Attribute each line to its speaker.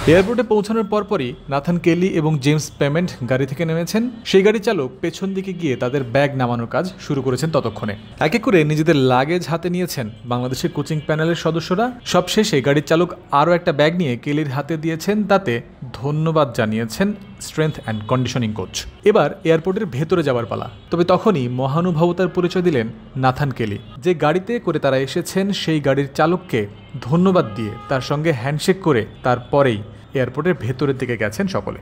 Speaker 1: এয়ারপোর্টে পৌঁছানোর পরপরই নাথান কেলি এবং জেমস পেমেন্ট গাড়ি থেকে নেমেছেন। সেই গাড়ি চালক পেছন দিকে গিয়ে তাদের ব্যাগ নামানোর কাজ শুরু করেছেন। ততক্ষণে এক এক করে নিজেদের লাগেজ হাতে নিয়েছেন বাংলাদেশের কোচিং প্যানেলের সদস্যরা। সবশেষে গাড়ির চালক আরও একটা ব্যাগ নিয়ে কেলির হাতে দিয়েছেন, তাতে ধন্যবাদ জানিয়েছেন স্ট্রেংথ অ্যান্ড কন্ডিশনিং কোচ। এবার এয়ারপোর্টের ভেতরে যাওয়ার পালা। তবে তখনই মহানুভবতার পরিচয় দিলেন নাথান কেলি। যে গাড়িতে করে তারা এসেছেন সেই গাড়ির চালককে ধন্যবাদ দিয়ে তার সঙ্গে হ্যান্ডশেক করে তারপরেই এয়ারপোর্টের ভেতরের দিকে গেছেন সকলে।